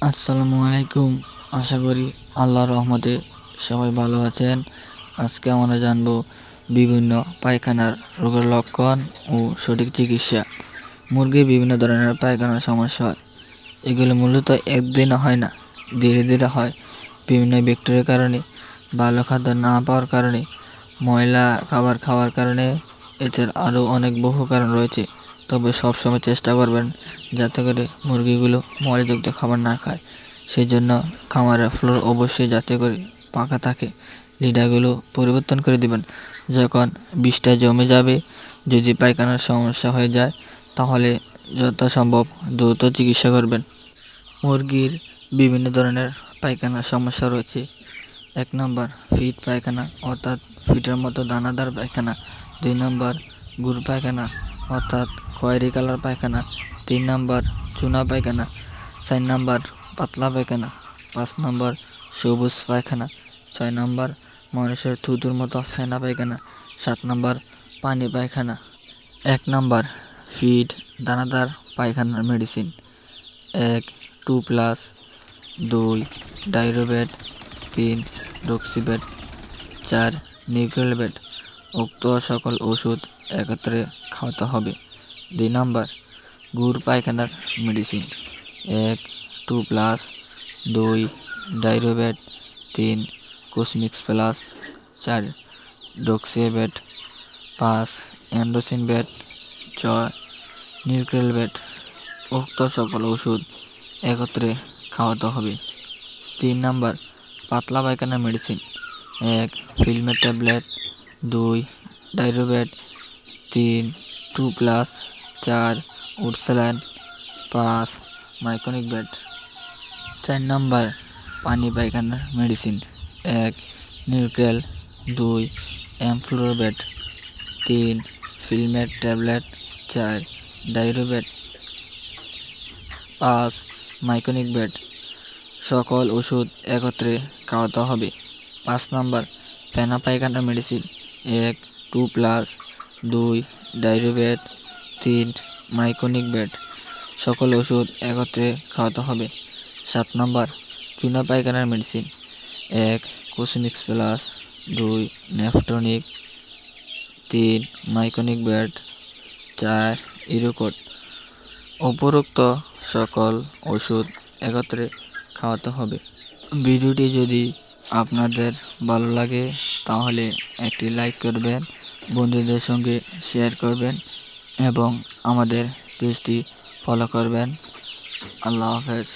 আসসালামু আলাইকুম। আশা করি আল্লাহর রহমতে সবাই ভালো আছেন। আজকে আমরা জানব বিভিন্ন পায়খানার রোগের লক্ষণ ও সঠিক চিকিৎসা। মুরগির বিভিন্ন ধরনের পায়খানার সমস্যা হয়। এগুলো মূলত একদিনে হয় না, ধীরে ধীরে হয়। বিভিন্ন ব্যাকটেরিয়ার কারণে, ভালো খাদ্য না পাওয়ার কারণে, ময়লা খাবার খাওয়ার কারণে, এছাড়া আরও অনেক বহু কারণ রয়েছে। তবে সবসময় চেষ্টা করবেন যাতে করে মুরগিগুলো ময়লাযুক্ত খাবার না খায়। সেই জন্য খামারের ফ্লোর অবশ্যই যাতে করে পাকা থাকে। লিটারগুলো পরিবর্তন করে দিবেন যখন বিষটা জমে যাবে। যদি পায়খানার সমস্যা হয়ে যায় তাহলে যথাসম্ভব দ্রুত চিকিৎসা করবেন। মুরগির বিভিন্ন ধরনের পায়খানার সমস্যা রয়েছে। ১ নম্বর ফিট পায়খানা, অর্থাৎ ফিটের মতো দানাদার পায়খানা। ২ নম্বর গুড় পায়খানা, অর্থাৎ খয়েরি কালার পায়খানা। ৩ নম্বর চুনা পায়খানা। ৪ নম্বর পাতলা পায়খানা। ৫ নম্বর সবুজ পায়খানা। ৬ নম্বর মানুষের থুতুর মতো ফেনা পায়খানা। ৭ নম্বর পানি পায়খানা। ১ নম্বর ফিড দানাদার পায়খানার মেডিসিন: ১ 2+, ২ ডাইরোবেট, ৩ রক্সিবেট, ৪ নিউক্লিবেট। উক্ত সকল ওষুধ একত্রে খাওয়াতে হবে। ২ নম্বর গুড় পায়খানার মেডিসিন: ১ 2+, ২ ডাইরোবেট, ৩ কোসমিক্স প্লাস, ৪ ডক্সিবেট, ৫ অ্যান্ডোসিনবেট, ৬ নিউক্লিবেট। উক্ত সকল ওষুধ একত্রে খাওয়াতে হবে। ৩ নম্বর পাতলা পায়খানার মেডিসিন: ১ ফিল্মের ট্যাবলেট, ২ ডাইরোবেট, ৩ 2+, ৪ উডস্যালাইন, ৫ মাইকোনিক বেট। ৪ নম্বর পানি পায়খানার মেডিসিন: ১ নিউট্রেল, ২ অ্যামফ্লুরোবেট, ৩ ফিল্মের ট্যাবলেট, ৪ ডাইরোবেট, ৫ মাইকোনিক বেট। সকল ওষুধ একত্রে খাওয়াতে হবে। ৫ নম্বর ফেনা পায়খানার মেডিসিন: ১ 2+, ২ ডাইরোবেট, ৩ মাইকোনিক বেট। সকল ওষুধ একত্রে খাওয়াতে হবে। ৭ নম্বর চুনা পায়খানার মেডিসিন: ১ কোসমিক্স প্লাস, ২ নেফটনিক, ৩ মাইকোনিক বেট, ৪ ইরোকোড। উপরোক্ত সকল ওষুধ একত্রে খাওয়াতে হবে। ভিডিওটি যদি আপনাদের ভালো লাগে তাহলে একটি লাইক করবেন, বন্ধুদের সঙ্গে শেয়ার করবেন এবং আমাদের পেজটি ফলো করবেন। আল্লাহ হাফেজ।